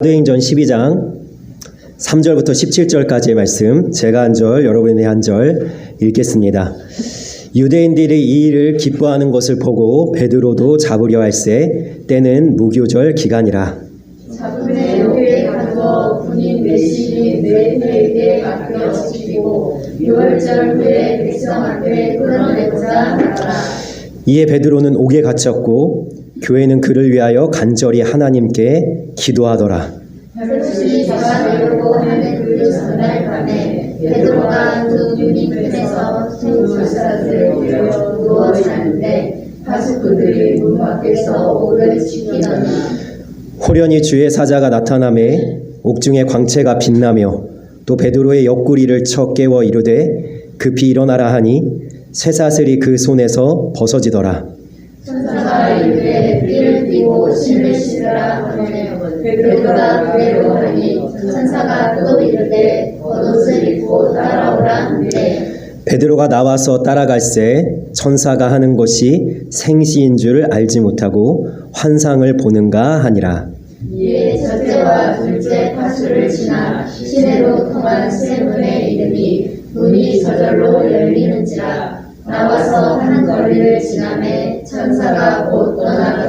사도행전 12장 3절부터 17절까지의 말씀, 제가 한 절, 여러분이 한 절 읽겠습니다. 유대인들이 이 일을 기뻐하는 것을 보고 베드로도 잡으려 할세 때는 무교절 기간이라. 잡음에 요괴에 가두어 군인 몇십이 뇌에게 맡겨 지키고 6월절 후에 백성 앞에 끌어내고자 하더라. 이에 베드로는 옥에 갇혔고 교회는 그를 위하여 간절히 하나님께 기도하더라. 혈수이 잡아내려고 하는 그 전날 밤에 베드로가 두 유닛 편에서 두 불사들을 올려 누워 자는데 파수꾼들이 문 밖에서 옥을 지키더니 호련히 주의 사자가 나타나매 옥중에 광채가 빛나며 또 베드로의 옆구리를 쳐 깨워 이르되 급히 일어나라 하니 쇠사슬이 그 손에서 벗어지더라. 천사가 이르되 띠를 띠고 신을 신으라 하매 베드로가 그대로 하니 천사가 또 이르되 겉옷을 입고 따라오라 하는데 베드로가 나와서 따라갈새 천사가 하는 것이 생시인 줄 알지 못하고 환상을 보는가 하니라. 이에 첫째와 둘째 파수를 지나 시내로 통한 세 문에 이르니 문이 저절로 열리는지라. 나와서 하는 거리를 지나매 천사가 곧 떠나가라.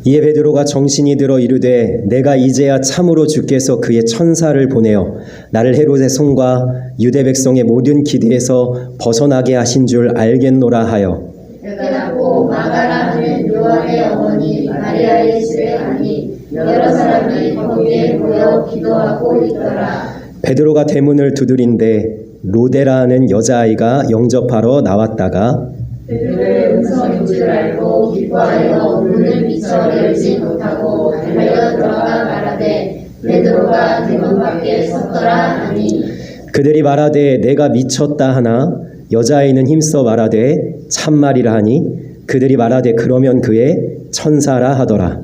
이에 베드로가 정신이 들어 이르되 내가 이제야 참으로 주께서 그의 천사를 보내어 나를 헤롯의 손과 유대 백성의 모든 기대에서 벗어나게 하신 줄 알겠노라 하여 깨닫고 마가라 하는 요한의 어머니 마리아의 집에 가니 여러 사람이 거기에 모여 기도하고 있더라. 베드로가 대문을 두드린데 로데라 하는 여자아이가 영접하러 나왔다가 베드로의 음성인 줄 알고 기뻐하여 문을 미처 열지 못하고 달려 들어가 말하되 베드로가 대문 밖에 섰더라 하니 그들이 말하되 내가 미쳤다 하나 여자아이는 힘써 말하되 참말이라 하니 그들이 말하되 그러면 그의 천사라 하더라.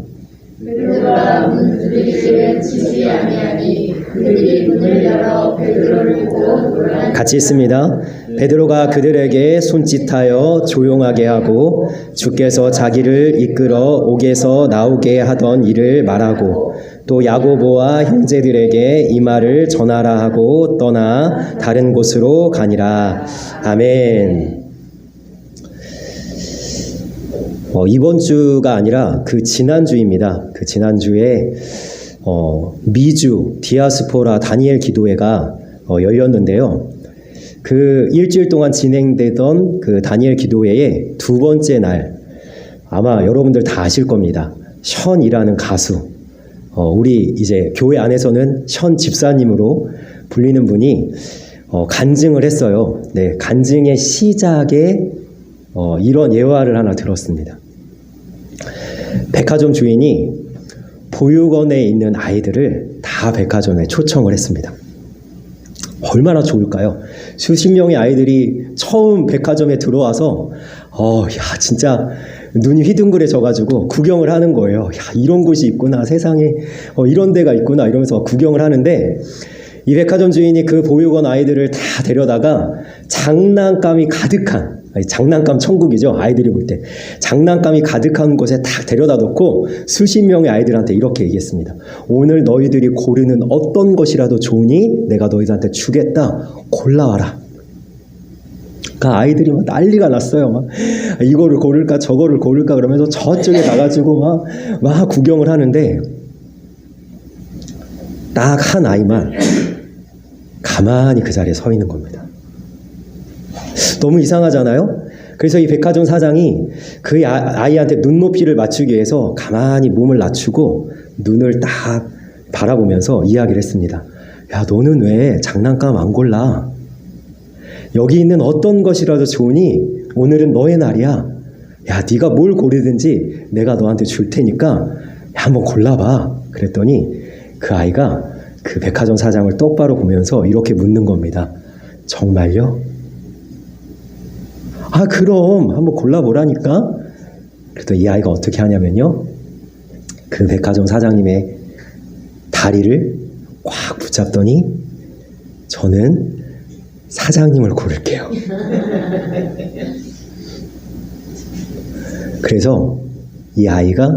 베드로가 문 두드리기를 치지 아니하니 그들이 문을 열어 베드로를 보고 놀라. 같이 있습니다. 베드로가 그들에게 손짓하여 조용하게 하고 주께서 자기를 이끌어 옥에서 나오게 하던 일을 말하고 또 야고보와 형제들에게 이 말을 전하라 하고 떠나 다른 곳으로 가니라. 아멘. 이번 주가 아니라 그 지난주입니다. 그 지난주에 미주 디아스포라 다니엘 기도회가 열렸는데요. 그 일주일 동안 진행되던 그 다니엘 기도회의 두 번째 날, 아마 여러분들 다 아실 겁니다. 션이라는 가수, 우리 이제 교회 안에서는 션 집사님으로 불리는 분이 간증을 했어요. 네, 간증의 시작에 이런 예화를 하나 들었습니다. 백화점 주인이 보육원에 있는 아이들을 다 백화점에 초청을 했습니다. 얼마나 좋을까요? 수십 명의 아이들이 처음 백화점에 들어와서 진짜 눈이 휘둥그레져가지고 구경을 하는 거예요. 야, 이런 곳이 있구나, 세상에 이런 데가 있구나 이러면서 구경을 하는데 이 백화점 주인이 그 보육원 아이들을 다 데려다가 장난감이 가득한, 장난감 천국이죠. 아이들이 볼 때 장난감이 가득한 곳에 딱 데려다 놓고 수십 명의 아이들한테 이렇게 얘기했습니다. 오늘 너희들이 고르는 어떤 것이라도 좋으니 내가 너희들한테 주겠다. 골라와라. 그러니까 아이들이 막 난리가 났어요. 막 이거를 고를까 저거를 고를까 그러면서 저쪽에 가가지고 막 구경을 하는데 딱 한 아이만 가만히 그 자리에 서 있는 겁니다. 너무 이상하잖아요? 그래서 이 백화점 사장이 그 아이한테 눈높이를 맞추기 위해서 가만히 몸을 낮추고 눈을 딱 바라보면서 이야기를 했습니다. 야, 너는 왜 장난감 안 골라? 여기 있는 어떤 것이라도 좋으니 오늘은 너의 날이야. 야, 네가 뭘 고르든지 내가 너한테 줄 테니까 한번 골라봐. 그랬더니 그 아이가 그 백화점 사장을 똑바로 보면서 이렇게 묻는 겁니다. 정말요? 아, 그럼 한번 골라보라니까. 그랬더니 이 아이가 어떻게 하냐면요, 그 백화점 사장님의 다리를 꽉 붙잡더니 저는 사장님을 고를게요. 그래서 이 아이가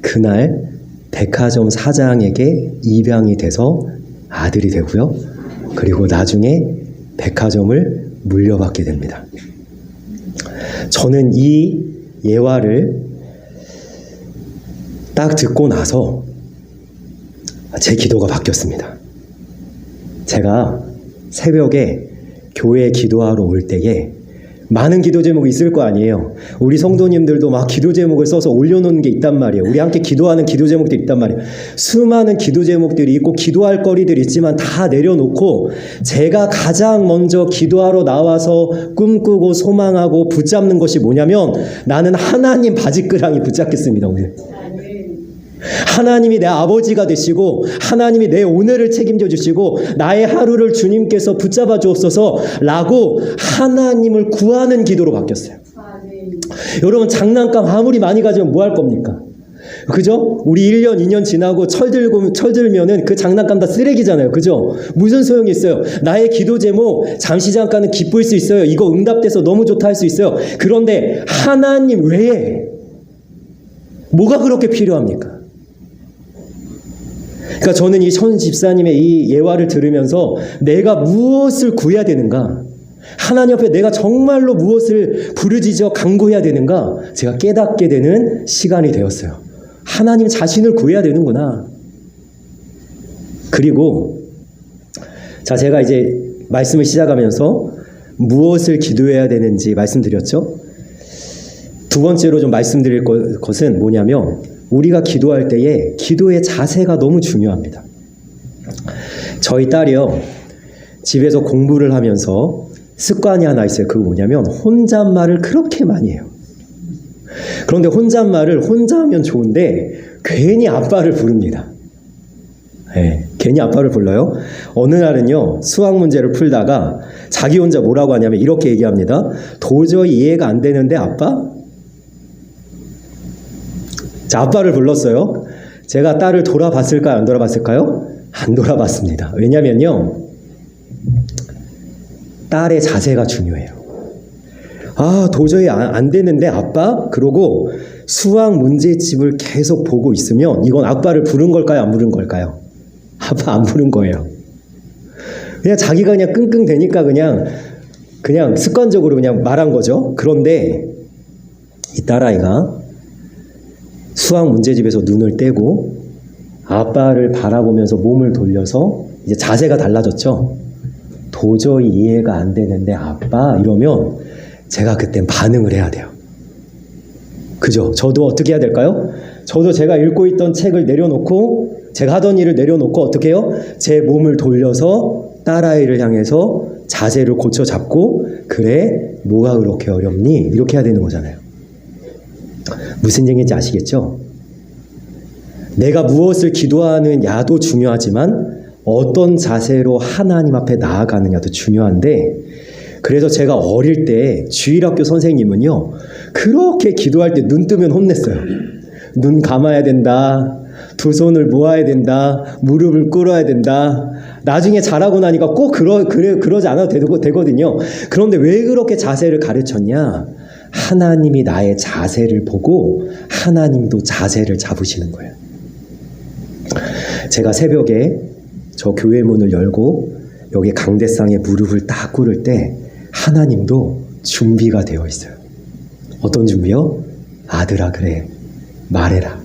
그날 백화점 사장에게 입양이 돼서 아들이 되고요. 그리고 나중에 백화점을 물려받게 됩니다. 저는 이 예화를 딱 듣고 나서 제 기도가 바뀌었습니다. 제가 새벽에 교회에 기도하러 올 때에 많은 기도 제목이 있을 거 아니에요. 우리 성도님들도 막 기도 제목을 써서 올려놓은 게 있단 말이에요. 우리 함께 기도하는 기도 제목들이 있단 말이에요. 수많은 기도 제목들이 있고 기도할 거리들이 있지만 다 내려놓고 제가 가장 먼저 기도하러 나와서 꿈꾸고 소망하고 붙잡는 것이 뭐냐면 나는 하나님 바지끄랑이 붙잡겠습니다. 오늘. 하나님이 내 아버지가 되시고 하나님이 내 오늘을 책임져 주시고 나의 하루를 주님께서 붙잡아 주옵소서 라고 하나님을 구하는 기도로 바뀌었어요. 여러분 장난감 아무리 많이 가지면 뭐 할 겁니까? 그죠? 우리 1년 2년 지나고 철들면은 그 장난감 다 쓰레기잖아요. 그죠? 무슨 소용이 있어요? 나의 기도 제목 잠시 잠깐은 기쁠 수 있어요. 이거 응답돼서 너무 좋다 할 수 있어요. 그런데 하나님 외에 뭐가 그렇게 필요합니까? 그러니까 저는 이 천 집사님의 이 예화를 들으면서 내가 무엇을 구해야 되는가? 하나님 앞에 내가 정말로 무엇을 부르짖어 간구해야 되는가? 제가 깨닫게 되는 시간이 되었어요. 하나님 자신을 구해야 되는구나. 그리고 자, 제가 이제 말씀을 시작하면서 무엇을 기도해야 되는지 말씀드렸죠? 두 번째로 좀 말씀드릴 것은 뭐냐면 우리가 기도할 때에 기도의 자세가 너무 중요합니다. 저희 딸이요, 집에서 공부를 하면서 습관이 하나 있어요. 그거 뭐냐면 혼잣말을 그렇게 많이 해요. 그런데 혼잣말을 혼자 하면 좋은데 괜히 아빠를 부릅니다. 네, 괜히 아빠를 불러요. 어느 날은요, 수학 문제를 풀다가 자기 혼자 뭐라고 하냐면 이렇게 얘기합니다. 도저히 이해가 안 되는데 아빠? 자, 아빠를 불렀어요. 제가 딸을 돌아봤을까요? 안 돌아봤을까요? 안 돌아봤습니다. 왜냐면요, 딸의 자세가 중요해요. 아, 도저히 안 되는데 아빠? 그러고 수학 문제집을 계속 보고 있으면 이건 아빠를 부른 걸까요? 안 부른 걸까요? 아빠 안 부른 거예요. 그냥 자기가 그냥 끙끙 대니까 그냥 습관적으로 그냥 말한 거죠. 그런데 이 딸아이가 수학 문제집에서 눈을 떼고 아빠를 바라보면서 몸을 돌려서 이제 자세가 달라졌죠. 도저히 이해가 안 되는데 아빠 이러면 제가 그땐 반응을 해야 돼요. 그죠? 저도 어떻게 해야 될까요? 저도 제가 읽고 있던 책을 내려놓고 제가 하던 일을 내려놓고 어떻게 해요? 제 몸을 돌려서 딸아이를 향해서 자세를 고쳐 잡고 그래 뭐가 그렇게 어렵니? 이렇게 해야 되는 거잖아요. 무슨 얘기인지 아시겠죠? 내가 무엇을 기도하느냐도 중요하지만 어떤 자세로 하나님 앞에 나아가느냐도 중요한데 그래서 제가 어릴 때 주일학교 선생님은요 그렇게 기도할 때 눈 뜨면 혼냈어요. 눈 감아야 된다. 두 손을 모아야 된다. 무릎을 꿇어야 된다. 나중에 자라고 나니까 꼭 그러지 않아도 되거든요. 그런데 왜 그렇게 자세를 가르쳤냐? 하나님이 나의 자세를 보고 하나님도 자세를 잡으시는 거예요. 제가 새벽에 저 교회 문을 열고 여기 강대상에 무릎을 딱 꿇을 때 하나님도 준비가 되어 있어요. 어떤 준비요? 아들아 그래 말해라.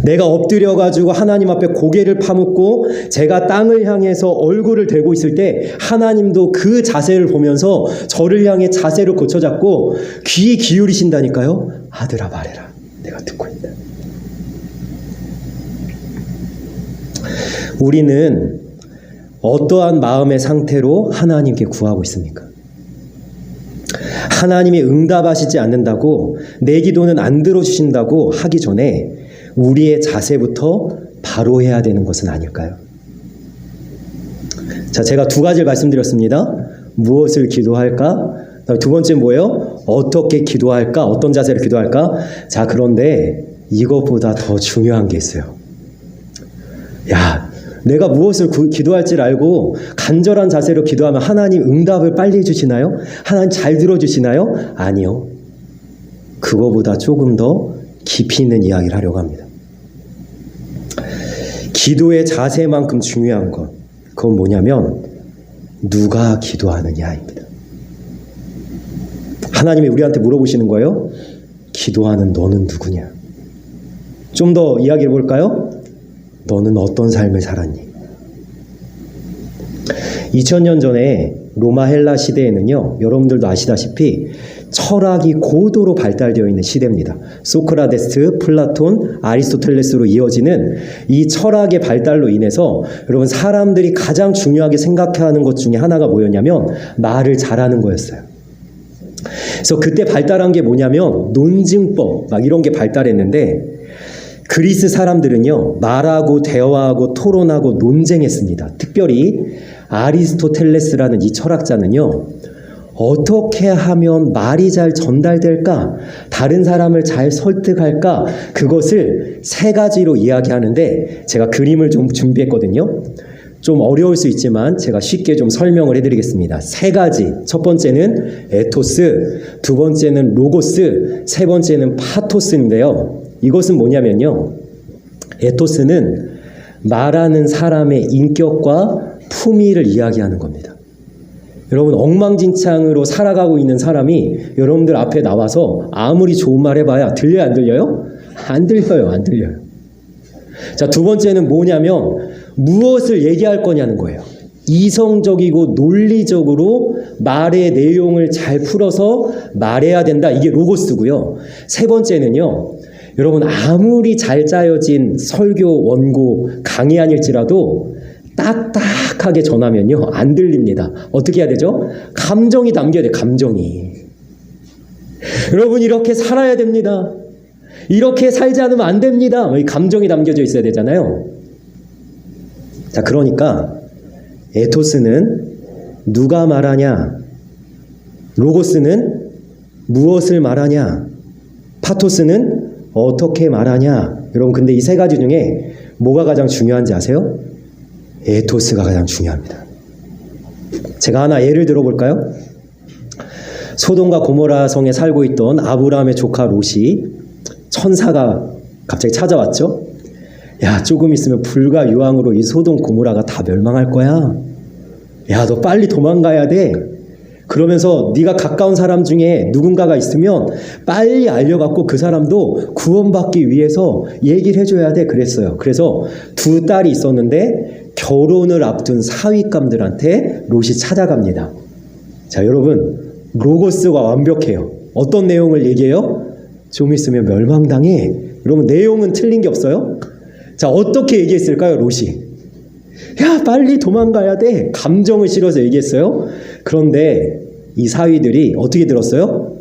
내가 엎드려가지고 하나님 앞에 고개를 파묻고 제가 땅을 향해서 얼굴을 대고 있을 때 하나님도 그 자세를 보면서 저를 향해 자세를 고쳐잡고 귀 기울이신다니까요. 아들아 말해라. 내가 듣고 있다. 우리는 어떠한 마음의 상태로 하나님께 구하고 있습니까? 하나님이 응답하시지 않는다고 내 기도는 안 들어주신다고 하기 전에 우리의 자세부터 바로 해야 되는 것은 아닐까요? 자, 제가 두 가지를 말씀드렸습니다. 무엇을 기도할까? 두 번째 뭐예요? 어떻게 기도할까? 어떤 자세로 기도할까? 자, 그런데 이것보다 더 중요한 게 있어요. 야, 내가 무엇을 기도할지를 알고 간절한 자세로 기도하면 하나님 응답을 빨리 해주시나요? 하나님 잘 들어주시나요? 아니요. 그거보다 조금 더 깊이 있는 이야기를 하려고 합니다. 기도의 자세만큼 중요한 것, 그건 뭐냐면 누가 기도하느냐입니다. 하나님이 우리한테 물어보시는 거예요. 기도하는 너는 누구냐? 좀 더 이야기해 볼까요? 너는 어떤 삶을 살았니? 2000년 전에 로마 헬라 시대에는요, 여러분들도 아시다시피 철학이 고도로 발달되어 있는 시대입니다. 소크라테스, 플라톤, 아리스토텔레스로 이어지는 이 철학의 발달로 인해서 여러분 사람들이 가장 중요하게 생각하는 것 중에 하나가 뭐였냐면 말을 잘하는 거였어요. 그래서 그때 발달한 게 뭐냐면 논증법 막 이런 게 발달했는데 그리스 사람들은요 말하고 대화하고 토론하고 논쟁했습니다. 특별히 아리스토텔레스라는 이 철학자는요 어떻게 하면 말이 잘 전달될까? 다른 사람을 잘 설득할까? 그것을 세 가지로 이야기하는데 제가 그림을 좀 준비했거든요. 좀 어려울 수 있지만 제가 쉽게 좀 설명을 해드리겠습니다. 세 가지. 첫 번째는 에토스, 두 번째는 로고스, 세 번째는 파토스인데요. 이것은 뭐냐면요. 에토스는 말하는 사람의 인격과 품위를 이야기하는 겁니다. 여러분 엉망진창으로 살아가고 있는 사람이 여러분들 앞에 나와서 아무리 좋은 말 해봐야 들려요 안 들려요? 안 들려요 안 들려요. 자, 두 번째는 뭐냐면 무엇을 얘기할 거냐는 거예요. 이성적이고 논리적으로 말의 내용을 잘 풀어서 말해야 된다. 이게 로고스고요. 세 번째는요. 여러분 아무리 잘 짜여진 설교 원고 강의 아닐지라도 딱딱하게 전하면요 안 들립니다. 어떻게 해야 되죠? 감정이 담겨야 돼. 감정이. 여러분 이렇게 살아야 됩니다. 이렇게 살지 않으면 안 됩니다. 감정이 담겨져 있어야 되잖아요. 자, 그러니까 에토스는 누가 말하냐, 로고스는 무엇을 말하냐, 파토스는 어떻게 말하냐. 여러분 근데 이 세 가지 중에 뭐가 가장 중요한지 아세요? 에토스가 가장 중요합니다. 제가 하나 예를 들어볼까요? 소돔과 고모라 성에 살고 있던 아브라함의 조카 롯이 천사가 갑자기 찾아왔죠. 야, 조금 있으면 불과 유황으로 이 소돔 고모라가 다 멸망할 거야. 야, 너 빨리 도망가야 돼. 그러면서 네가 가까운 사람 중에 누군가가 있으면 빨리 알려갖고 그 사람도 구원받기 위해서 얘기를 해줘야 돼. 그랬어요. 그래서 두 딸이 있었는데 결혼을 앞둔 사윗감들한테 롯이 찾아갑니다. 자, 여러분 로고스가 완벽해요. 어떤 내용을 얘기해요? 좀 있으면 멸망당해. 여러분 내용은 틀린 게 없어요. 자, 어떻게 얘기했을까요? 롯이 야, 빨리 도망가야 돼. 감정을 실어서 얘기했어요. 그런데 이 사위들이 어떻게 들었어요?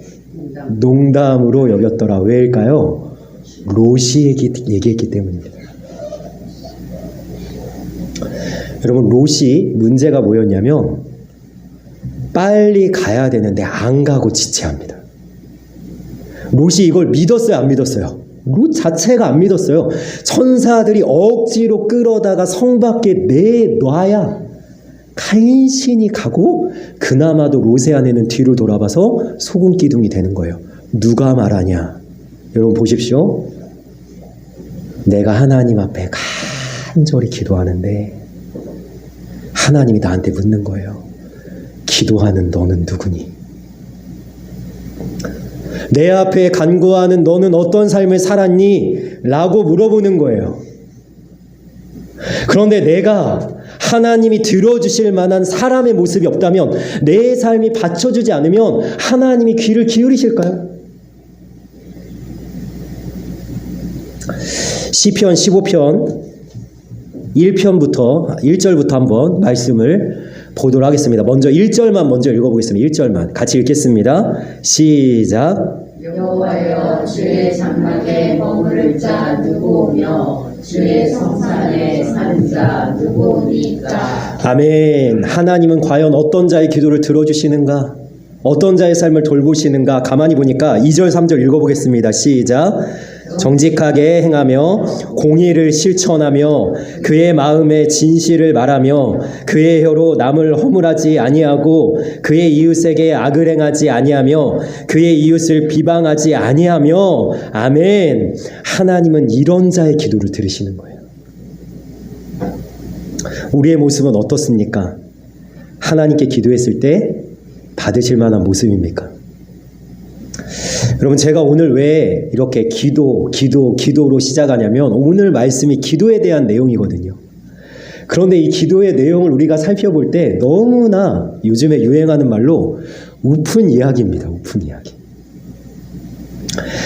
농담으로 여겼더라. 왜일까요? 롯이 얘기했기 때문입니다. 여러분 롯이 문제가 뭐였냐면 빨리 가야 되는데 안 가고 지체합니다. 롯이 이걸 믿었어요 안 믿었어요? 롯 자체가 안 믿었어요. 천사들이 억지로 끌어다가 성 밖에 내놔야 간신히 가고 그나마도 롯의 아내는 뒤를 돌아봐서 소금 기둥이 되는 거예요. 누가 말하냐? 여러분 보십시오. 내가 하나님 앞에 간절히 기도하는데 하나님이 나한테 묻는 거예요. 기도하는 너는 누구니? 내 앞에 간구하는 너는 어떤 삶을 살았니? 라고 물어보는 거예요. 그런데 내가 하나님이 들어주실 만한 사람의 모습이 없다면, 내 삶이 받쳐주지 않으면 하나님이 귀를 기울이실까요? 시편 15편 1절부터 한번 말씀을 보도록 하겠습니다. 먼저 1절만 먼저 읽어보겠습니다. 1절만 같이 읽겠습니다. 시작. 여호와여, 주의 장막에 머무를 자 누구오며 주의 성산에 사는 자 누구오니까. 아멘. 하나님은 과연 어떤 자의 기도를 들어주시는가? 어떤 자의 삶을 돌보시는가? 가만히 보니까 2절 3절 읽어보겠습니다. 시작. 정직하게 행하며 공의를 실천하며 그의 마음에 진실을 말하며 그의 혀로 남을 허물하지 아니하고 그의 이웃에게 악을 행하지 아니하며 그의 이웃을 비방하지 아니하며. 아멘. 하나님은 이런 자의 기도를 들으시는 거예요. 우리의 모습은 어떻습니까? 하나님께 기도했을 때 받으실 만한 모습입니까? 여러분, 제가 오늘 왜 이렇게 기도로 시작하냐면 오늘 말씀이 기도에 대한 내용이거든요. 그런데 이 기도의 내용을 우리가 살펴볼 때 너무나 요즘에 유행하는 말로 우픈 이야기입니다. 우픈 이야기.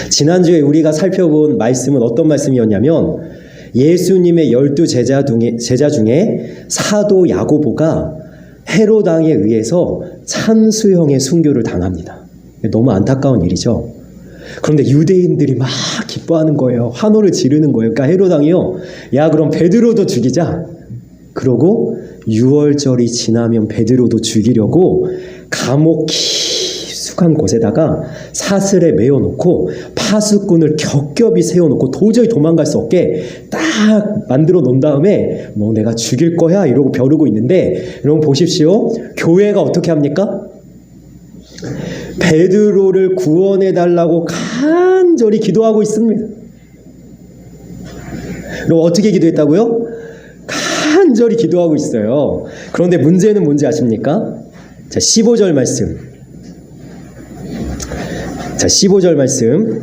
지난주에 우리가 살펴본 말씀은 어떤 말씀이었냐면 예수님의 12 제자 중에 사도 야고보가 헤롯 왕에 의해서 찬수형의 순교를 당합니다. 너무 안타까운 일이죠. 그런데 유대인들이 막 기뻐하는 거예요. 환호를 지르는 거예요. 그러니까 헤롯 왕이요, 야 그럼 베드로도 죽이자. 그러고 6월절이 지나면 베드로도 죽이려고 감옥 깊숙한 곳에다가 사슬에 메어놓고 파수꾼을 겹겹이 세워놓고 도저히 도망갈 수 없게 딱 만들어 놓은 다음에 뭐 내가 죽일 거야 이러고 벼르고 있는데, 여러분 보십시오. 교회가 어떻게 합니까? 베드로를 구원해달라고 간절히 기도하고 있습니다. 그럼 어떻게 기도했다고요? 간절히 기도하고 있어요. 그런데 문제는 뭔지 아십니까? 자, 15절 말씀. 자, 15절 말씀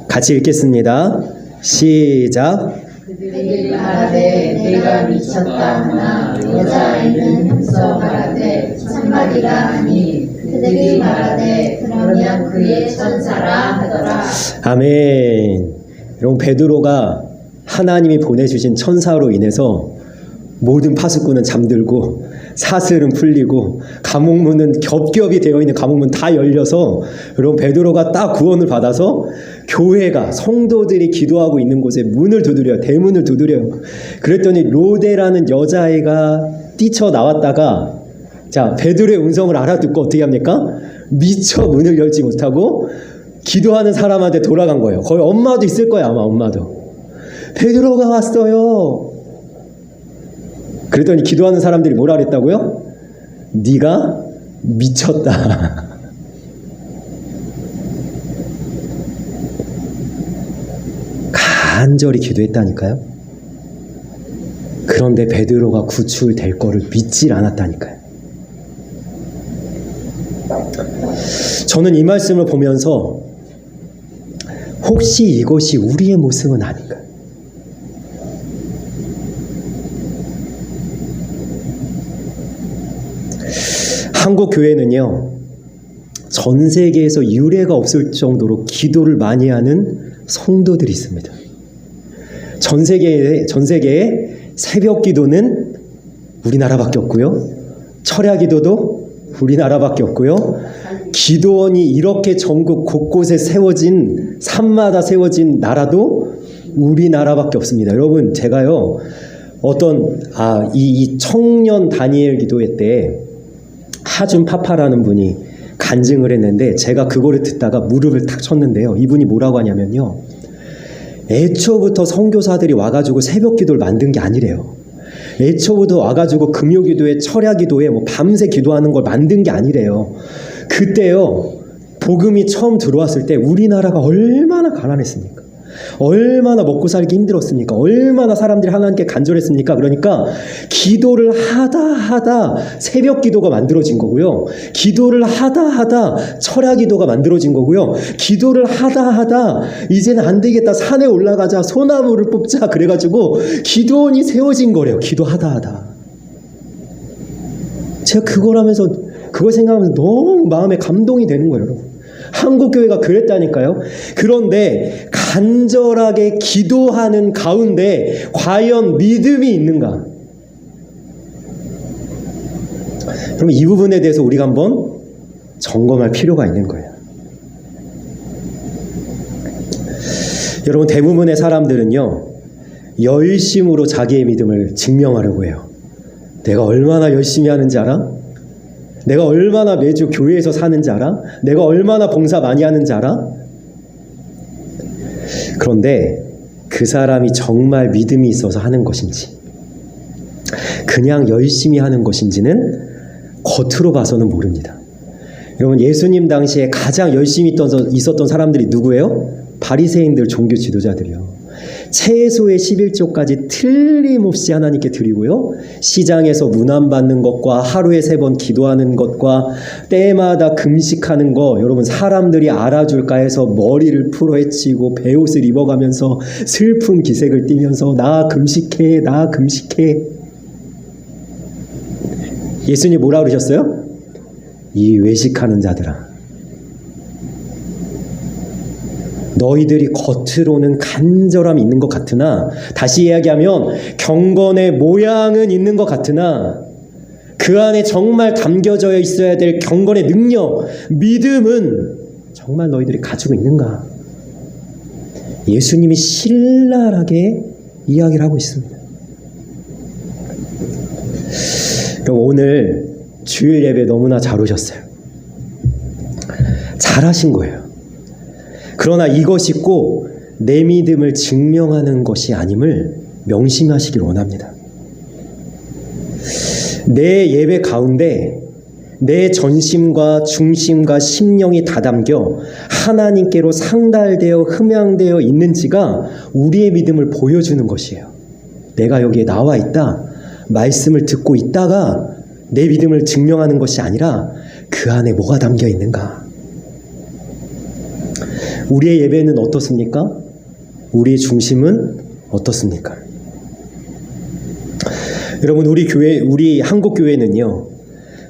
같이 읽겠습니다. 시작. 그들이 말하되 내가 미쳤다 하나 여자아이는 힘써 말하되 참말이라 하니 그들이 말하되 그러면 그의 천사라 하더라. 아멘. 여러분, 베드로가 하나님이 보내주신 천사로 인해서 모든 파수꾼은 잠들고 사슬은 풀리고 감옥문은 겹겹이 되어 있는 감옥문 다 열려서, 여러분 베드로가 딱 구원을 받아서 교회가 성도들이 기도하고 있는 곳에 문을 두드려요. 대문을 두드려요. 그랬더니 로데라는 여자아이가 뛰쳐나왔다가 자, 베드로의 음성을 알아듣고 어떻게 합니까? 미처 문을 열지 못하고 기도하는 사람한테 돌아간 거예요. 거의 엄마도 있을 거예요. 아마 엄마도. 베드로가 왔어요. 그랬더니 기도하는 사람들이 뭐라 그랬다고요? 네가 미쳤다. 간절히 기도했다니까요. 그런데 베드로가 구출될 거를 믿질 않았다니까요. 저는 이 말씀을 보면서 혹시 이것이 우리의 모습은 아닌가? 한국 교회는요, 전 세계에서 유례가 없을 정도로 기도를 많이 하는 성도들이 있습니다. 전 세계에 새벽 기도는 우리나라밖에 없고요. 철야 기도도 우리나라밖에 없고요. 기도원이 이렇게 전국 곳곳에 세워진, 산마다 세워진 나라도 우리나라밖에 없습니다. 여러분, 제가요, 이 청년 다니엘 기도회 때 하준 파파라는 분이 간증을 했는데 제가 그거를 듣다가 무릎을 탁 쳤는데요. 이분이 뭐라고 하냐면요, 애초부터 선교사들이 와가지고 새벽 기도를 만든 게 아니래요. 애초부터 와가지고 금요기도에 철야기도에 밤새 기도하는 걸 만든 게 아니래요. 그때요, 복음이 처음 들어왔을 때 우리나라가 얼마나 가난했습니까? 얼마나 먹고 살기 힘들었습니까? 얼마나 사람들이 하나님께 간절했습니까? 그러니까 기도를 하다 새벽 기도가 만들어진 거고요. 기도를 하다 철야 기도가 만들어진 거고요. 기도를 하다 이제는 안 되겠다, 산에 올라가자, 소나무를 뽑자, 그래가지고 기도원이 세워진 거래요. 기도하다. 제가 그걸 생각하면서 너무 마음에 감동이 되는 거예요, 여러분. 한국교회가 그랬다니까요. 그런데 간절하게 기도하는 가운데 과연 믿음이 있는가? 그럼 이 부분에 대해서 우리가 한번 점검할 필요가 있는 거예요. 여러분, 대부분의 사람들은요, 열심으로 자기의 믿음을 증명하려고 해요. 내가 얼마나 열심히 하는지 알아? 내가 얼마나 매주 교회에서 사는지 알아? 내가 얼마나 봉사 많이 하는지 알아? 그런데 그 사람이 정말 믿음이 있어서 하는 것인지, 그냥 열심히 하는 것인지는 겉으로 봐서는 모릅니다. 여러분, 예수님 당시에 가장 열심히 있었던 사람들이 누구예요? 바리새인들, 종교 지도자들이요. 최소의 11조까지 틀림없이 하나님께 드리고요. 시장에서 문안받는 것과 하루에 3번 기도하는 것과 때마다 금식하는 거, 여러분 사람들이 알아줄까 해서 머리를 풀어헤치고 베옷을 입어가면서 슬픈 기색을 띠면서 나 금식해, 나 금식해. 예수님 뭐라 그러셨어요? 이 외식하는 자들아, 너희들이 겉으로는 간절함이 있는 것 같으나, 다시 이야기하면 경건의 모양은 있는 것 같으나 그 안에 정말 담겨져 있어야 될 경건의 능력, 믿음은 정말 너희들이 가지고 있는가? 예수님이 신랄하게 이야기를 하고 있습니다. 그럼 오늘 주일 예배 너무나 잘 오셨어요. 잘하신 거예요. 그러나 이것이 꼭 내 믿음을 증명하는 것이 아님을 명심하시길 원합니다. 내 예배 가운데 내 전심과 중심과 심령이 다 담겨 하나님께로 상달되어 흠양되어 있는지가 우리의 믿음을 보여주는 것이에요. 내가 여기에 나와 있다, 말씀을 듣고 있다가 내 믿음을 증명하는 것이 아니라 그 안에 뭐가 담겨 있는가? 우리의 예배는 어떻습니까? 우리의 중심은 어떻습니까? 여러분, 우리 한국교회는요,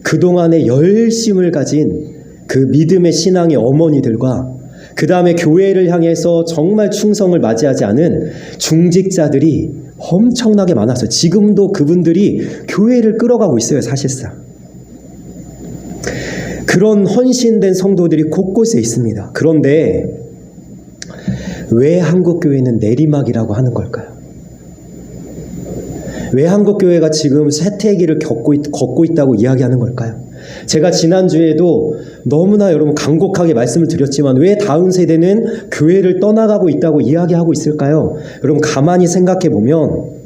그동안의 열심을 가진 그 믿음의 신앙의 어머니들과 그 다음에 교회를 향해서 정말 충성을 맞이하지 않은 중직자들이 엄청나게 많았어요. 지금도 그분들이 교회를 끌어가고 있어요, 사실상. 그런 헌신된 성도들이 곳곳에 있습니다. 그런데 왜 한국교회는 내리막이라고 하는 걸까요? 왜 한국교회가 지금 쇠퇴기를 걷고 있다고 이야기하는 걸까요? 제가 지난주에도 너무나 여러분 간곡하게 말씀을 드렸지만 왜 다음 세대는 교회를 떠나가고 있다고 이야기하고 있을까요? 여러분 가만히 생각해 보면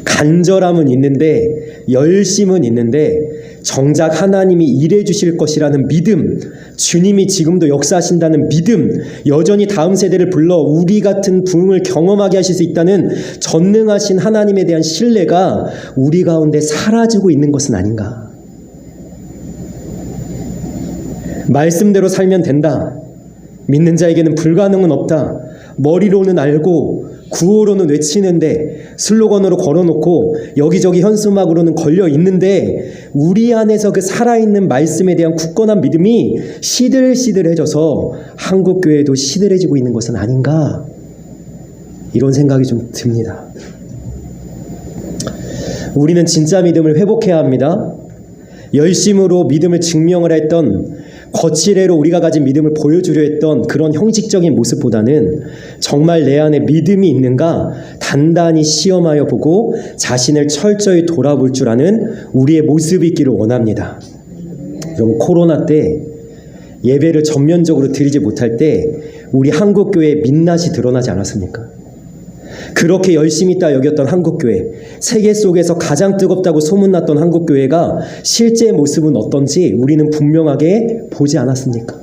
간절함은 있는데, 열심은 있는데, 정작 하나님이 일해 주실 것이라는 믿음, 주님이 지금도 역사하신다는 믿음, 여전히 다음 세대를 불러 우리 같은 부흥을 경험하게 하실 수 있다는 전능하신 하나님에 대한 신뢰가 우리 가운데 사라지고 있는 것은 아닌가? 말씀대로 살면 된다, 믿는 자에게는 불가능은 없다, 머리로는 알고 구호로는 외치는데, 슬로건으로 걸어놓고 여기저기 현수막으로는 걸려 있는데, 우리 안에서 그 살아있는 말씀에 대한 굳건한 믿음이 시들시들해져서 한국교회도 시들해지고 있는 것은 아닌가, 이런 생각이 좀 듭니다. 우리는 진짜 믿음을 회복해야 합니다. 열심으로 믿음을 증명을 했던, 거칠애로 우리가 가진 믿음을 보여주려 했던 그런 형식적인 모습보다는 정말 내 안에 믿음이 있는가 단단히 시험하여 보고 자신을 철저히 돌아볼 줄 아는 우리의 모습이 있기를 원합니다. 여러분, 코로나 때 예배를 전면적으로 드리지 못할 때 우리 한국교회의 민낯이 드러나지 않았습니까? 그렇게 열심히 있다 여겼던 한국교회, 세계 속에서 가장 뜨겁다고 소문났던 한국교회가 실제 모습은 어떤지 우리는 분명하게 보지 않았습니까?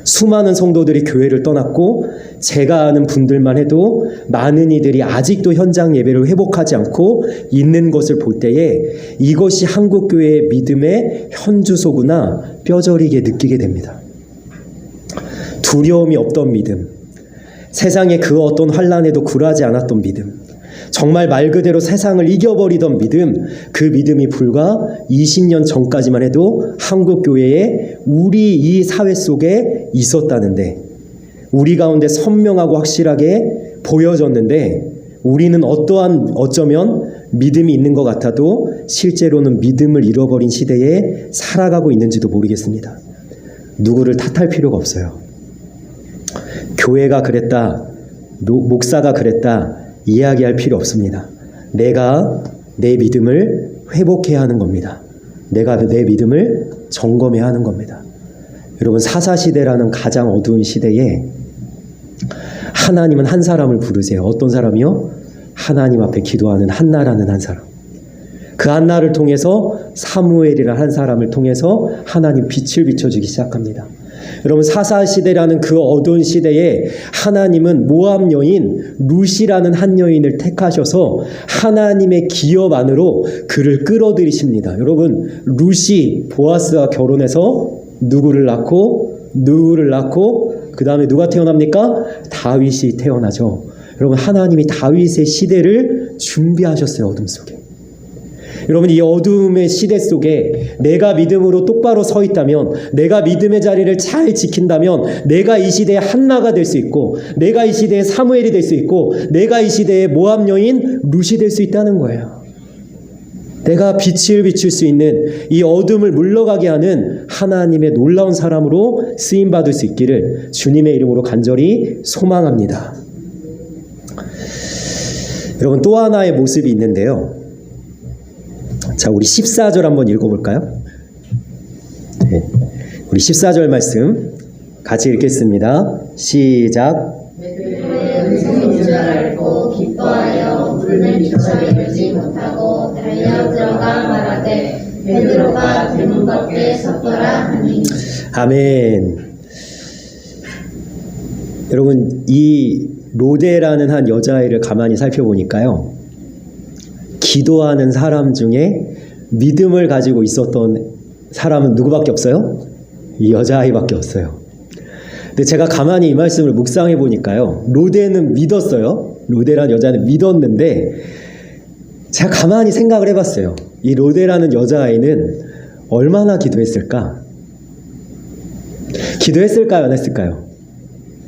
수많은 성도들이 교회를 떠났고, 제가 아는 분들만 해도 많은 이들이 아직도 현장 예배를 회복하지 않고 있는 것을 볼 때에 이것이 한국교회의 믿음의 현주소구나 뼈저리게 느끼게 됩니다. 두려움이 없던 믿음, 세상의 그 어떤 환난에도 굴하지 않았던 믿음, 정말 말 그대로 세상을 이겨버리던 믿음, 그 믿음이 불과 20년 전까지만 해도 한국교회에 우리 이 사회 속에 있었다는데, 우리 가운데 선명하고 확실하게 보여졌는데, 우리는 어쩌면 믿음이 있는 것 같아도 실제로는 믿음을 잃어버린 시대에 살아가고 있는지도 모르겠습니다. 누구를 탓할 필요가 없어요. 교회가 그랬다, 목사가 그랬다 이야기할 필요 없습니다. 내가 내 믿음을 회복해야 하는 겁니다. 내가 내 믿음을 점검해야 하는 겁니다. 여러분, 사사시대라는 가장 어두운 시대에 하나님은 한 사람을 부르세요. 어떤 사람이요? 하나님 앞에 기도하는 한나라는 한 사람. 그 한나를 통해서 사무엘이라는 한 사람을 통해서 하나님 빛을 비춰주기 시작합니다. 여러분, 사사 시대라는 그 어두운 시대에 하나님은 모압 여인 룻이라는 한 여인을 택하셔서 하나님의 기업 안으로 그를 끌어들이십니다. 여러분, 룻이 보아스와 결혼해서 누구를 낳고 그 다음에 누가 태어납니까? 다윗이 태어나죠. 여러분, 하나님이 다윗의 시대를 준비하셨어요. 어둠 속에. 여러분, 이 어둠의 시대 속에 내가 믿음으로 똑바로 서 있다면, 내가 믿음의 자리를 잘 지킨다면 내가 이 시대의 한나가 될 수 있고, 내가 이 시대의 사무엘이 될 수 있고, 내가 이 시대의 모압 여인 룻이 될 수 있다는 거예요. 내가 빛을 비출 수 있는, 이 어둠을 물러가게 하는 하나님의 놀라운 사람으로 쓰임받을 수 있기를 주님의 이름으로 간절히 소망합니다. 여러분, 또 하나의 모습이 있는데요. 자, 우리 14절 한번 읽어볼까요? 네, 우리 14절 말씀 같이 읽겠습니다. 시작. 베드로의 음성인 줄 알고 기뻐하여 물을 미처 이르지 못하고 달려 들어가 말하되 베드로가 대문 밖에 섰더라 하니. 아멘. 여러분, 이 로데라는 한 여자아이를 가만히 살펴보니까요, 기도하는 사람 중에 믿음을 가지고 있었던 사람은 누구밖에 없어요? 이 여자아이밖에 없어요. 근데 제가 가만히 이 말씀을 묵상해 보니까요, 로데는 믿었어요. 로데라는 여자는 믿었는데, 제가 가만히 생각을 해봤어요. 이 로데라는 여자아이는 얼마나 기도했을까? 기도했을까요? 안 했을까요?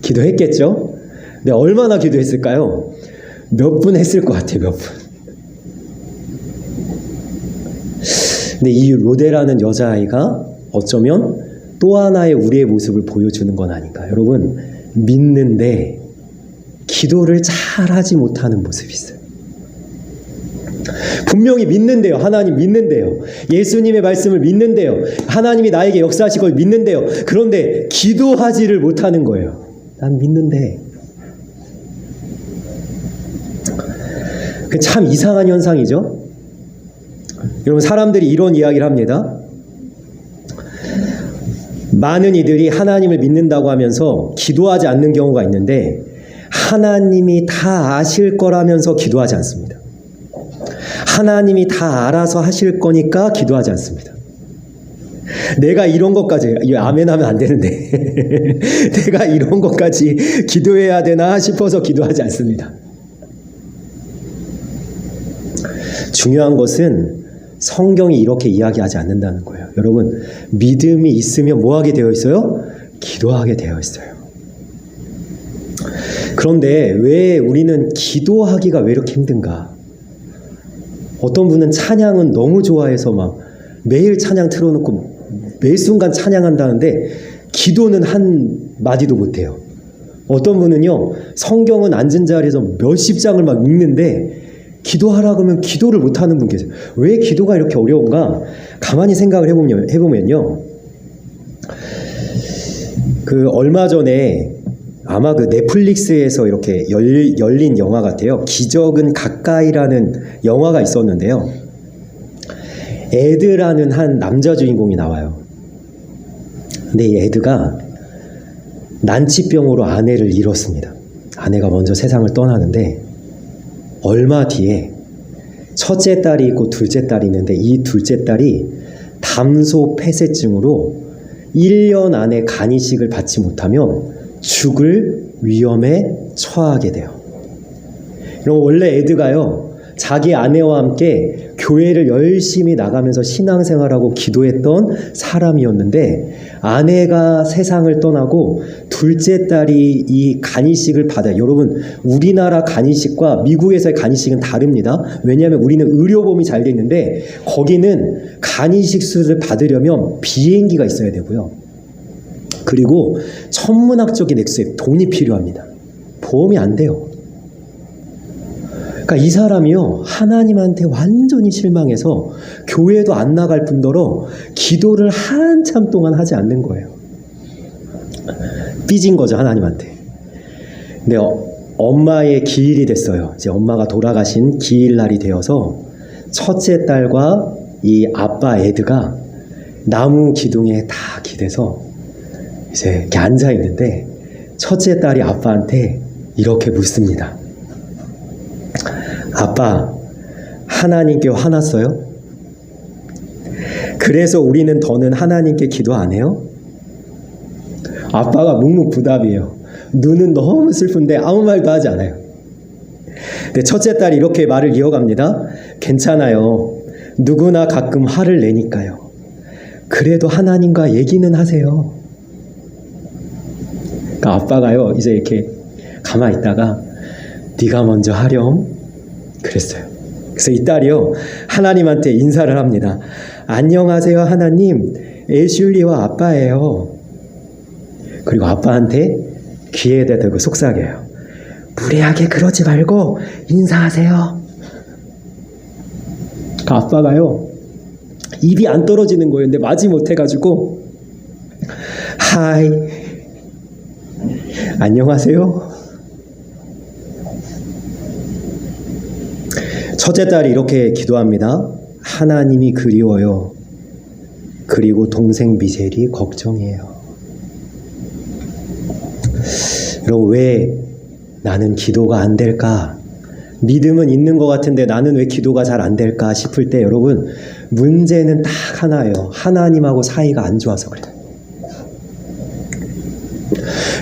기도했겠죠? 근데 얼마나 기도했을까요? 몇 분 했을 것 같아요. 몇 분. 근데 이 로데라는 여자아이가 어쩌면 또 하나의 우리의 모습을 보여주는 건 아닌가. 여러분, 믿는데 기도를 잘 하지 못하는 모습이 있어요. 분명히 믿는데요. 하나님 믿는데요. 예수님의 말씀을 믿는데요. 하나님이 나에게 역사하실 걸 믿는데요. 그런데 기도하지를 못하는 거예요. 난 믿는데. 참 이상한 현상이죠. 여러분, 사람들이 이런 이야기를 합니다. 많은 이들이 하나님을 믿는다고 하면서 기도하지 않는 경우가 있는데, 하나님이 다 아실 거라면서 기도하지 않습니다. 하나님이 다 알아서 하실 거니까 기도하지 않습니다. 내가 이런 것까지, 아멘 하면 안 되는데 내가 이런 것까지 기도해야 되나 싶어서 기도하지 않습니다. 중요한 것은 성경이 이렇게 이야기하지 않는다는 거예요. 여러분, 믿음이 있으면 뭐 하게 되어 있어요? 기도하게 되어 있어요. 그런데 왜 우리는 기도하기가 왜 이렇게 힘든가? 어떤 분은 찬양은 너무 좋아해서 막 매일 찬양 틀어놓고 매 순간 찬양한다는데 기도는 한 마디도 못해요. 어떤 분은요, 성경은 앉은 자리에서 몇십 장을 막 읽는데 기도하라 그러면 기도를 못하는 분 계세요. 왜 기도가 이렇게 어려운가? 가만히 생각을 해보면요, 그 얼마 전에 아마 그 넷플릭스에서 이렇게 열린 영화 같아요. 기적은 가까이라는 영화가 있었는데요, 에드라는 한 남자 주인공이 나와요. 근데 이 에드가 난치병으로 아내를 잃었습니다. 아내가 먼저 세상을 떠나는데 얼마 뒤에 첫째 딸이 있고 둘째 딸이 있는데, 이 둘째 딸이 담소 폐쇄증으로 1년 안에 간이식을 받지 못하면 죽을 위험에 처하게 돼요. 그럼 원래 에드가요, 자기 아내와 함께 교회를 열심히 나가면서 신앙생활하고 기도했던 사람이었는데, 아내가 세상을 떠나고 둘째 딸이 이 간이식을 받아요. 여러분, 우리나라 간이식과 미국에서의 간이식은 다릅니다. 왜냐하면 우리는 의료보험이 잘 돼 있는데, 거기는 간이식 수술을 받으려면 비행기가 있어야 되고요, 그리고 천문학적인 액수에 돈이 필요합니다. 보험이 안 돼요. 그러니까 이 사람이요, 하나님한테 완전히 실망해서 교회도 안 나갈 뿐더러 기도를 한참 동안 하지 않는 거예요. 삐진 거죠, 하나님한테. 근데 엄마의 기일이 됐어요. 이제 엄마가 돌아가신 기일날이 되어서 첫째 딸과 이 아빠 에드가 나무 기둥에 다 기대서 이제 이렇게 앉아 있는데 첫째 딸이 아빠한테 이렇게 묻습니다. 아빠, 하나님께 화났어요? 그래서 우리는 더는 하나님께 기도 안 해요? 아빠가 묵묵부답이에요. 눈은 너무 슬픈데 아무 말도 하지 않아요. 근데 첫째 딸이 이렇게 말을 이어갑니다. 괜찮아요. 누구나 가끔 화를 내니까요. 그래도 하나님과 얘기는 하세요. 그러니까 아빠가요, 이제 이렇게 가만히 있다가 네가 먼저 하렴 그랬어요. 그래서 이 딸이요, 하나님한테 인사를 합니다. 안녕하세요 하나님, 애슐리와 아빠예요. 그리고 아빠한테 귀에다 대고 속삭여요. 무례하게 그러지 말고 인사하세요. 그 아빠가요, 입이 안 떨어지는 거예요. 근데 마지 못해가지고 하이, 안녕하세요. 첫째 딸이 이렇게 기도합니다. 하나님이 그리워요. 그리고 동생 미셸이 걱정이에요. 여러분, 왜 나는 기도가 안 될까? 믿음은 있는 것 같은데 나는 왜 기도가 잘 안 될까 싶을 때 여러분, 문제는 딱 하나예요. 하나님하고 사이가 안 좋아서 그래요.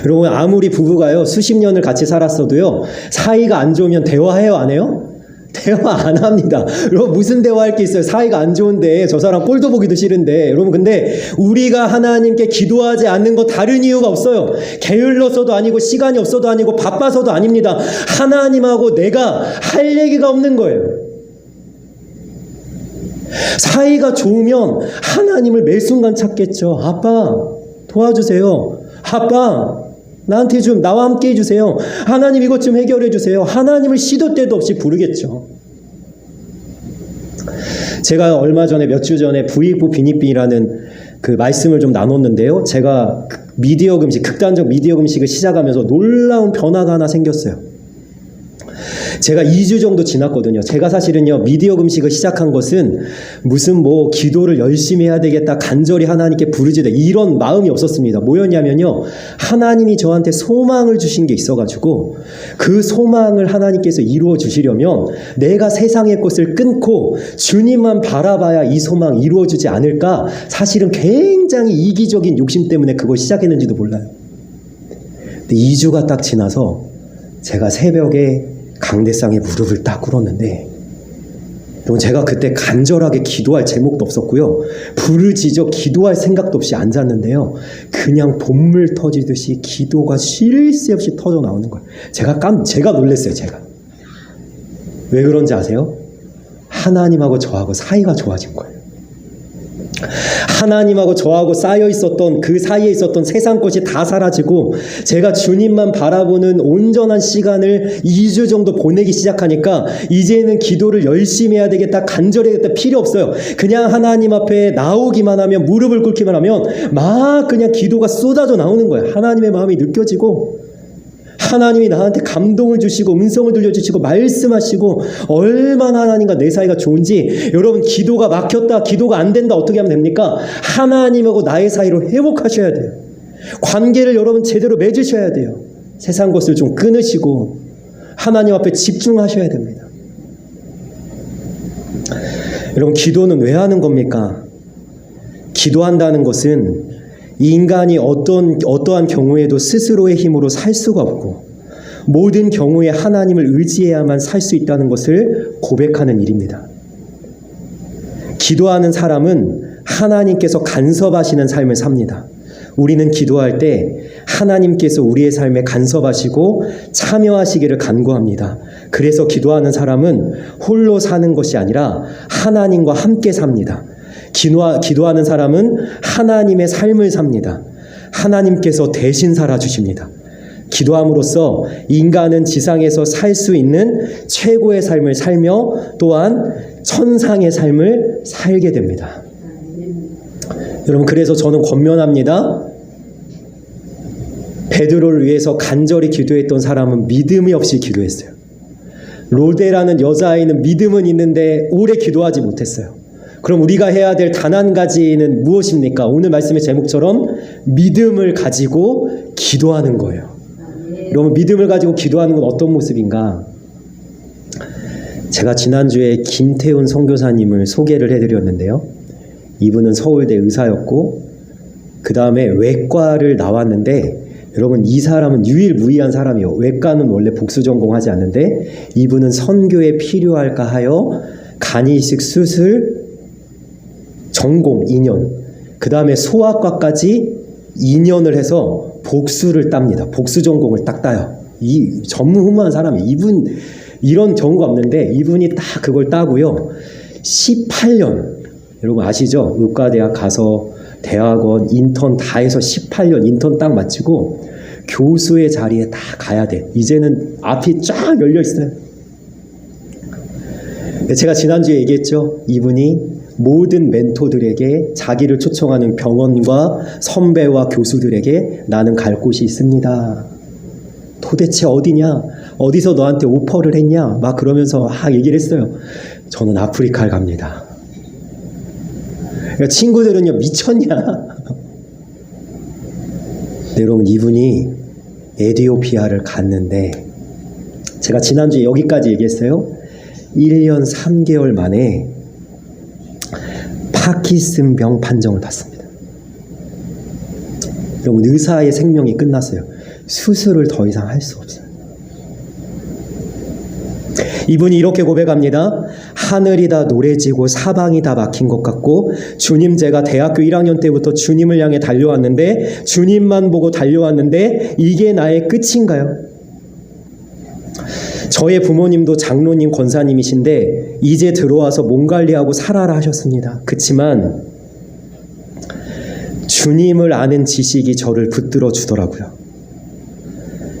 여러분, 아무리 부부가요 수십 년을 같이 살았어도요 사이가 안 좋으면 대화해요, 안 해요? 대화 안 합니다. 여러분, 무슨 대화할 게 있어요? 사이가 안 좋은데, 저 사람 꼴도 보기도 싫은데. 여러분, 근데 우리가 하나님께 기도하지 않는 거 다른 이유가 없어요. 게을러서도 아니고 시간이 없어도 아니고 바빠서도 아닙니다. 하나님하고 내가 할 얘기가 없는 거예요. 사이가 좋으면 하나님을 매 순간 찾겠죠. 아빠 도와주세요. 아빠 나한테 좀, 나와 함께 해주세요. 하나님 이것 좀 해결해 주세요. 하나님을 시도 때도 없이 부르겠죠. 제가 얼마 전에, 몇 주 전에 부익부 비니비라는 그 말씀을 좀 나눴는데요. 제가 미디어 금식, 극단적 미디어 금식을 시작하면서 놀라운 변화가 하나 생겼어요. 제가 2주 정도 지났거든요. 제가 사실은요, 미디어 금식을 시작한 것은 무슨 뭐 기도를 열심히 해야 되겠다, 간절히 하나님께 부르짖다, 이런 마음이 없었습니다. 뭐였냐면요, 하나님이 저한테 소망을 주신 게 있어가지고 그 소망을 하나님께서 이루어 주시려면 내가 세상의 것을 끊고 주님만 바라봐야 이 소망 이루어지지 않을까, 사실은 굉장히 이기적인 욕심 때문에 그걸 시작했는지도 몰라요. 근데 2주가 딱 지나서 제가 새벽에 강대상에 무릎을 딱 꿇었는데, 제가 그때 간절하게 기도할 제목도 없었고요, 부르짖어 기도할 생각도 없이 앉았는데요, 그냥 돈물 터지듯이 기도가 쉴 새 없이 터져 나오는 거예요. 제가 놀랐어요. 제가 왜 그런지 아세요? 하나님하고 저하고 사이가 좋아진 거예요. 하나님하고 저하고 쌓여 있었던 그 사이에 있었던 세상 것이 다 사라지고 제가 주님만 바라보는 온전한 시간을 2주 정도 보내기 시작하니까 이제는 기도를 열심히 해야 되겠다, 간절히 해야겠다, 필요 없어요. 그냥 하나님 앞에 나오기만 하면, 무릎을 꿇기만 하면 막 그냥 기도가 쏟아져 나오는 거예요. 하나님의 마음이 느껴지고 하나님이 나한테 감동을 주시고 음성을 들려주시고 말씀하시고, 얼마나 하나님과 내 사이가 좋은지. 여러분, 기도가 막혔다, 기도가 안 된다, 어떻게 하면 됩니까? 하나님하고 나의 사이로 회복하셔야 돼요. 관계를 여러분 제대로 맺으셔야 돼요. 세상 것을 좀 끊으시고 하나님 앞에 집중하셔야 됩니다. 여러분, 기도는 왜 하는 겁니까? 기도한다는 것은 이 인간이 어떠한 경우에도 스스로의 힘으로 살 수가 없고 모든 경우에 하나님을 의지해야만 살 수 있다는 것을 고백하는 일입니다. 기도하는 사람은 하나님께서 간섭하시는 삶을 삽니다. 우리는 기도할 때 하나님께서 우리의 삶에 간섭하시고 참여하시기를 간구합니다. 그래서 기도하는 사람은 홀로 사는 것이 아니라 하나님과 함께 삽니다. 기도하는 사람은 하나님의 삶을 삽니다. 하나님께서 대신 살아주십니다. 기도함으로써 인간은 지상에서 살 수 있는 최고의 삶을 살며 또한 천상의 삶을 살게 됩니다. 여러분, 그래서 저는 권면합니다. 베드로를 위해서 간절히 기도했던 사람은 믿음이 없이 기도했어요. 로데라는 여자아이는 믿음은 있는데 오래 기도하지 못했어요. 그럼 우리가 해야 될 단 한 가지는 무엇입니까? 오늘 말씀의 제목처럼 믿음을 가지고 기도하는 거예요. 여러분, 믿음을 가지고 기도하는 건 어떤 모습인가? 제가 지난주에 김태훈 선교사님을 소개를 해드렸는데요. 이분은 서울대 의사였고 그 다음에 외과를 나왔는데, 여러분, 이 사람은 유일무이한 사람이에요. 외과는 원래 복수 전공하지 않는데 이분은 선교에 필요할까 하여 간이식 수술 전공 2년, 그 다음에 소아과까지 2년을 해서 복수를 땁니다. 복수 전공을 딱 따요. 이 전무후무한 사람이에요. 이분 이런 경우가 없는데 이분이 딱 그걸 따고요. 18년, 여러분 아시죠? 의과대학 가서 대학원 인턴 다 해서 18년 인턴 딱 마치고 교수의 자리에 다 가야 돼. 이제는 앞이 쫙 열려 있어요. 제가 지난주에 얘기했죠. 이분이 모든 멘토들에게, 자기를 초청하는 병원과 선배와 교수들에게 나는 갈 곳이 있습니다. 도대체 어디냐? 어디서 너한테 오퍼를 했냐? 막 그러면서 얘기를 했어요. 저는 아프리카를 갑니다. 그러니까 친구들은요, 미쳤냐? 네, 여러분, 이분이 에티오피아를 갔는데, 제가 지난주에 여기까지 얘기했어요. 1년 3개월 만에 파킨슨병 판정을 받습니다. 여러분, 의사의 생명이 끝났어요. 수술을 더 이상 할 수 없어요. 이분이 이렇게 고백합니다. 하늘이 다 노래지고 사방이 다 막힌 것 같고, 주님, 제가 대학교 1학년 때부터 주님을 향해 달려왔는데, 주님만 보고 달려왔는데 이게 나의 끝인가요? 저의 부모님도 장로님, 권사님이신데 이제 들어와서 몸 관리하고 살아라 하셨습니다. 그치만 주님을 아는 지식이 저를 붙들어 주더라고요.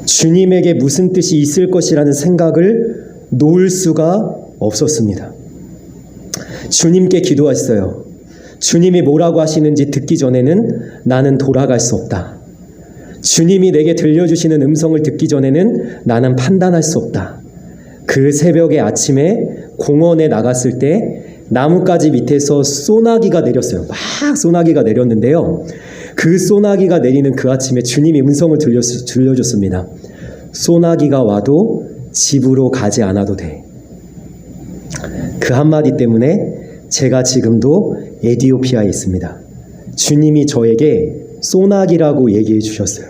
주님에게 무슨 뜻이 있을 것이라는 생각을 놓을 수가 없었습니다. 주님께 기도했어요. 주님이 뭐라고 하시는지 듣기 전에는 나는 돌아갈 수 없다. 주님이 내게 들려주시는 음성을 듣기 전에는 나는 판단할 수 없다. 그 새벽에 아침에 공원에 나갔을 때 나뭇가지 밑에서 소나기가 내렸어요. 막 소나기가 내렸는데요. 그 소나기가 내리는 그 아침에 주님이 음성을 들려줬습니다. 소나기가 와도 집으로 가지 않아도 돼. 그 한마디 때문에 제가 지금도 에티오피아에 있습니다. 주님이 저에게 소나기라고 얘기해 주셨어요.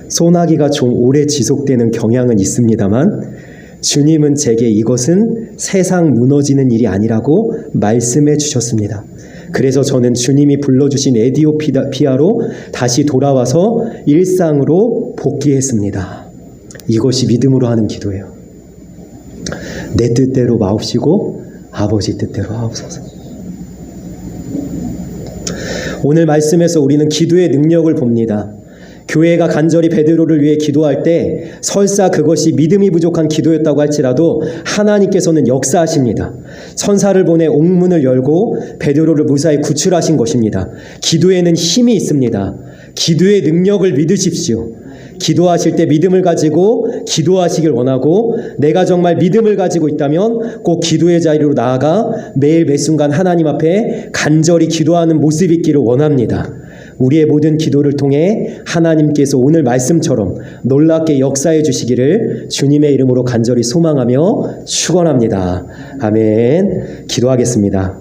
소나기가 좀 오래 지속되는 경향은 있습니다만 주님은 제게 이것은 세상 무너지는 일이 아니라고 말씀해 주셨습니다. 그래서 저는 주님이 불러주신 에티오피아로 다시 돌아와서 일상으로 복귀했습니다. 이것이 믿음으로 하는 기도예요. 내 뜻대로 마옵시고 아버지 뜻대로 하옵소서. 오늘 말씀에서 우리는 기도의 능력을 봅니다. 교회가 간절히 베드로를 위해 기도할 때 설사 그것이 믿음이 부족한 기도였다고 할지라도 하나님께서는 역사하십니다. 천사를 보내 옥문을 열고 베드로를 무사히 구출하신 것입니다. 기도에는 힘이 있습니다. 기도의 능력을 믿으십시오. 기도하실 때 믿음을 가지고 기도하시길 원하고, 내가 정말 믿음을 가지고 있다면 꼭 기도의 자리로 나아가 매일 매순간 하나님 앞에 간절히 기도하는 모습이 있기를 원합니다. 우리의 모든 기도를 통해 하나님께서 오늘 말씀처럼 놀랍게 역사해 주시기를 주님의 이름으로 간절히 소망하며 축원합니다. 아멘. 기도하겠습니다.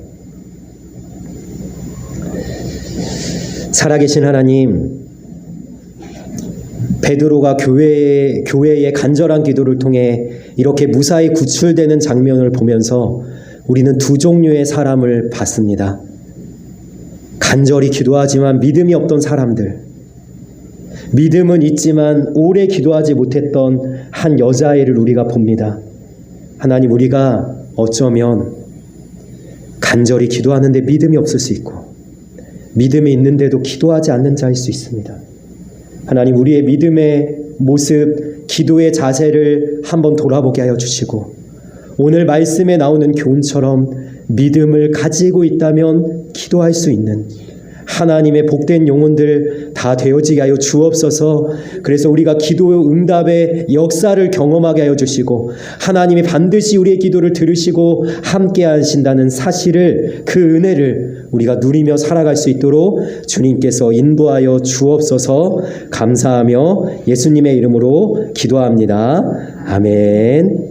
살아계신 하나님, 베드로가 교회의 간절한 기도를 통해 이렇게 무사히 구출되는 장면을 보면서 우리는 두 종류의 사람을 봤습니다. 간절히 기도하지만 믿음이 없던 사람들, 믿음은 있지만 오래 기도하지 못했던 한 여자아이를 우리가 봅니다. 하나님, 우리가 어쩌면 간절히 기도하는데 믿음이 없을 수 있고, 믿음이 있는데도 기도하지 않는 자일 수 있습니다. 하나님, 우리의 믿음의 모습, 기도의 자세를 한번 돌아보게 하여 주시고, 오늘 말씀에 나오는 교훈처럼 믿음을 가지고 있다면 기도할 수 있는 하나님의 복된 영혼들 다 되어지게 하여 주옵소서. 그래서 우리가 기도 응답의 역사를 경험하게 하여 주시고 하나님이 반드시 우리의 기도를 들으시고 함께 하신다는 사실을, 그 은혜를 우리가 누리며 살아갈 수 있도록 주님께서 인도하여 주옵소서. 감사하며 예수님의 이름으로 기도합니다. 아멘.